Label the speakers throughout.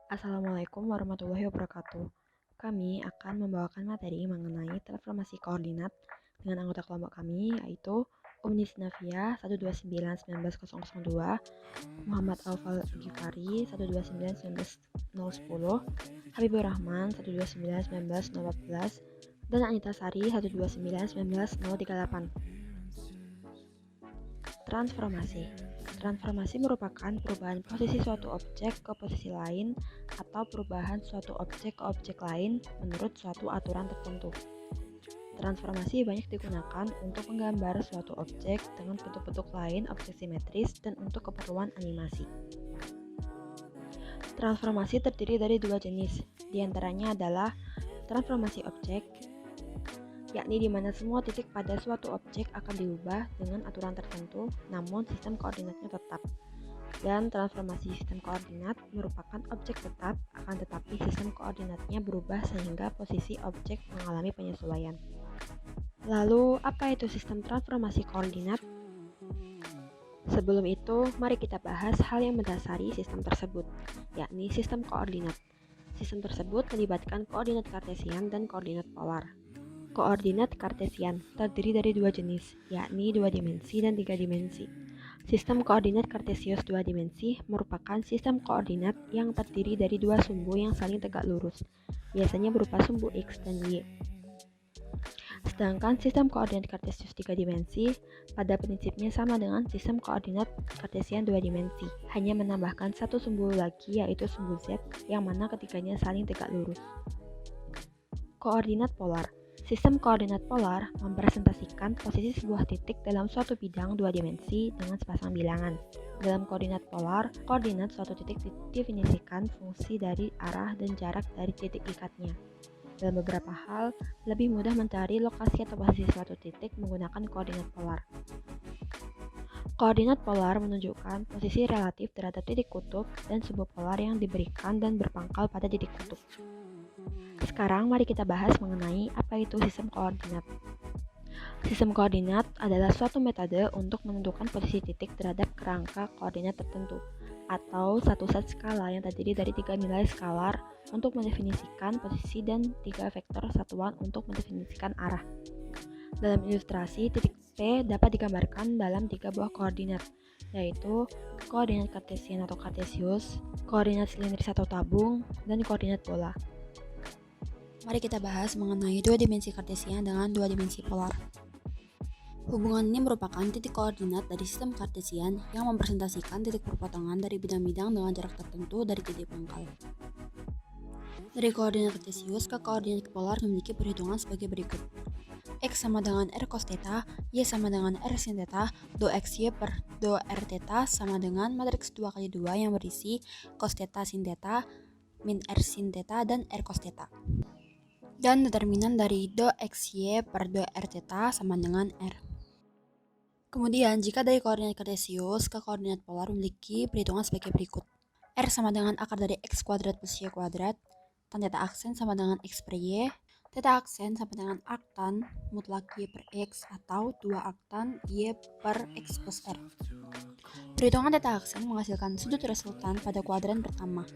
Speaker 1: Assalamualaikum warahmatullahi wabarakatuh. Kami akan membawakan materi mengenai transformasi koordinat dengan anggota kelompok kami yaitu Umnis Navia 129-19002, Muhammad Alfal Ghifari 129-19010, Habibur Rahman 129-19014, dan Anita Sari 129-19038. Transformasi. Transformasi merupakan perubahan posisi suatu objek ke posisi lain atau perubahan suatu objek ke objek lain menurut suatu aturan tertentu. Transformasi banyak digunakan untuk menggambar suatu objek dengan bentuk-bentuk lain objek simetris dan untuk keperluan animasi. Transformasi terdiri dari dua jenis, diantaranya adalah transformasi objek, yakni di mana semua titik pada suatu objek akan diubah dengan aturan tertentu, namun sistem koordinatnya tetap. Dan transformasi sistem koordinat merupakan objek tetap, akan tetapi sistem koordinatnya berubah sehingga posisi objek mengalami penyesuaian. Lalu, apa itu sistem transformasi koordinat? Sebelum itu, mari kita bahas hal yang mendasari sistem tersebut, yakni sistem koordinat. Sistem tersebut melibatkan koordinat kartesian dan koordinat polar. Koordinat kartesian terdiri dari dua jenis, yakni 2 dimensi dan 3 dimensi. Sistem koordinat kartesius 2 dimensi merupakan sistem koordinat yang terdiri dari dua sumbu yang saling tegak lurus, biasanya berupa sumbu X dan Y. Sedangkan sistem koordinat kartesius 3 dimensi pada prinsipnya sama dengan sistem koordinat kartesian 2 dimensi, hanya menambahkan satu sumbu lagi yaitu sumbu Z yang mana ketiganya saling tegak lurus. Koordinat polar. Sistem koordinat polar merepresentasikan posisi sebuah titik dalam suatu bidang dua dimensi dengan sepasang bilangan. Dalam koordinat polar, koordinat suatu titik didefinisikan fungsi dari arah dan jarak dari titik ikatnya. Dalam beberapa hal, lebih mudah mencari lokasi atau posisi suatu titik menggunakan koordinat polar. Koordinat polar menunjukkan posisi relatif terhadap titik kutub dan sumbu polar yang diberikan dan berpangkal pada titik kutub. Sekarang mari kita bahas mengenai apa itu sistem koordinat. Sistem koordinat adalah suatu metode untuk menentukan posisi titik terhadap kerangka koordinat tertentu, atau satu set skala yang terdiri dari 3 nilai skalar untuk mendefinisikan posisi dan 3 vektor satuan untuk mendefinisikan arah. Dalam ilustrasi, titik P dapat digambarkan dalam 3 buah koordinat, yaitu koordinat kartesian atau kartesius, koordinat silindris atau tabung, dan koordinat bola. Mari kita bahas mengenai dua dimensi kartesian dengan dua dimensi polar. Hubungan ini merupakan titik koordinat dari sistem kartesian yang mempresentasikan titik perpotongan dari bidang-bidang dengan jarak tertentu dari titik pangkal. Dari koordinat kartesius ke koordinat polar memiliki perhitungan sebagai berikut. X sama dengan R cos theta, Y sama dengan R sin theta, do XY per do R theta sama dengan matriks 2 kali 2 yang berisi cos theta sin theta, min R sin theta, dan R cos theta. Dan determinan dari do XY per do R theta sama dengan R. Kemudian, jika dari koordinat kartesius ke koordinat polar memiliki perhitungan sebagai berikut. R sama dengan akar dari X kuadrat plus Y kuadrat, tan theta aksen sama dengan X per Y, theta aksen sama dengan arctan mutlak Y per X atau 2 arctan Y per X plus R. Perhitungan theta aksen menghasilkan sudut resultan pada kuadran pertama.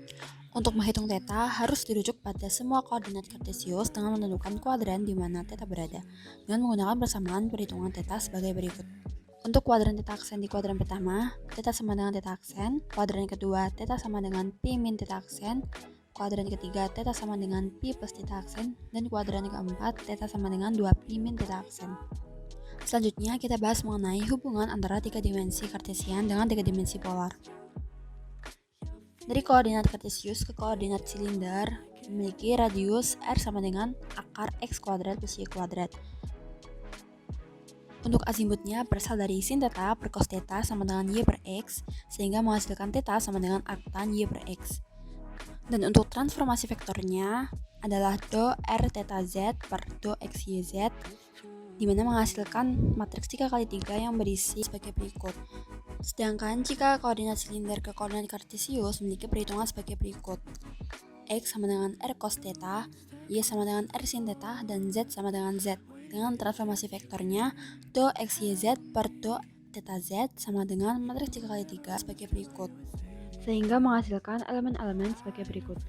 Speaker 1: Untuk menghitung theta harus dirujuk pada semua koordinat kartesius dengan menentukan kuadran di mana theta berada, dengan menggunakan persamaan perhitungan theta sebagai berikut. Untuk kuadran theta aksen di kuadran pertama, theta sama dengan theta aksen, kuadran kedua theta sama dengan pi min theta aksen, kuadran ketiga theta sama dengan pi plus theta aksen, dan kuadran keempat theta sama dengan 2 pi min theta aksen. Selanjutnya kita bahas mengenai hubungan antara 3 dimensi kartesian dengan 3 dimensi polar. Dari koordinat kartesius ke koordinat silinder memiliki radius R sama dengan akar X kuadrat plus Y kuadrat. Untuk azimutnya berasal dari sin theta per cos theta sama dengan Y per X, sehingga menghasilkan theta sama dengan arctan Y per X. Dan untuk transformasi vektornya adalah do R theta Z per do X Y Z, di mana menghasilkan matriks 3 kali 3 yang berisi sebagai berikut. Sedangkan jika koordinat silinder ke koordinat kartesius memiliki perhitungan sebagai berikut. X sama dengan R cos theta, Y sama dengan R sin theta, dan Z sama dengan Z. Dengan transformasi vektornya, do XYZ per do theta Z sama dengan matriks 3 kali 3 sebagai berikut.
Speaker 2: sehingga menghasilkan elemen-elemen sebagai berikut.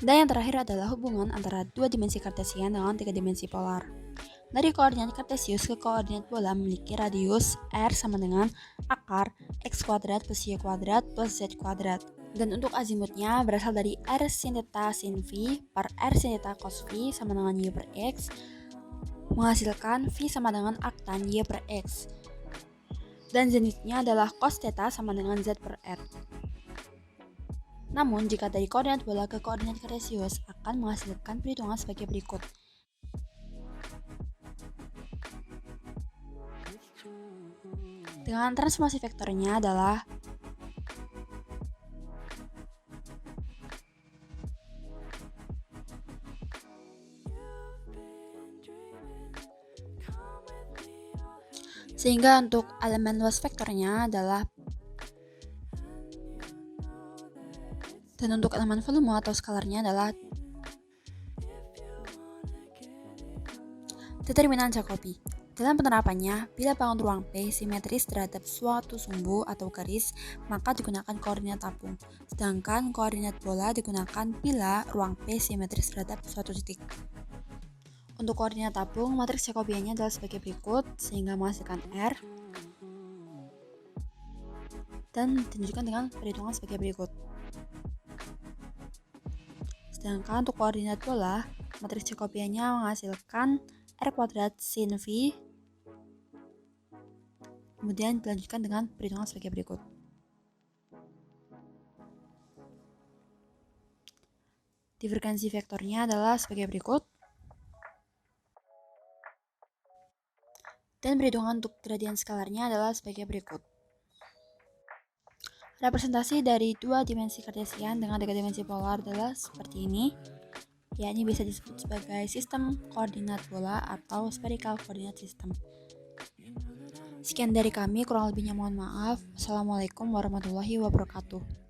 Speaker 2: Dan yang terakhir adalah hubungan antara dua dimensi kartesian dengan tiga dimensi polar. Dari koordinat kartesius ke koordinat bola memiliki radius r sama dengan akar x kuadrat plus y kuadrat plus z kuadrat. Dan untuk azimutnya berasal dari r sin theta sin v per r sin theta cos v sama dengan y per x, menghasilkan v sama dengan arctan y per x. Dan zenitnya adalah cos theta sama dengan z per r. Namun, jika dari koordinat bola ke koordinat kartesius akan menghasilkan perhitungan sebagai berikut. Dengan transformasi vektornya adalah sehingga untuk elemen luas vektornya adalah dan untuk elemen volume atau skalarnya adalah determinan Jacobi. Dalam penerapannya, bila bangun ruang P simetris terhadap suatu sumbu atau garis, maka digunakan koordinat tabung. Sedangkan koordinat bola digunakan bila ruang P simetris terhadap suatu titik. Untuk koordinat tabung, matriks Jacobiannya adalah sebagai berikut, sehingga menghasilkan R dan ditunjukkan dengan perhitungan sebagai berikut. Sedangkan untuk koordinat bola, matriks Jacobiannya menghasilkan R kuadrat sin V, kemudian dilanjutkan dengan perhitungan sebagai berikut. Divergensi vektornya adalah sebagai berikut. Dan perhitungan untuk gradien skalarnya adalah sebagai berikut. Representasi dari dua dimensi kartesian dengan tiga dimensi polar adalah seperti ini, yakni bisa disebut sebagai sistem koordinat bola atau spherical coordinate system. Sekian dari kami, kurang lebihnya mohon maaf. Assalamualaikum warahmatullahi wabarakatuh.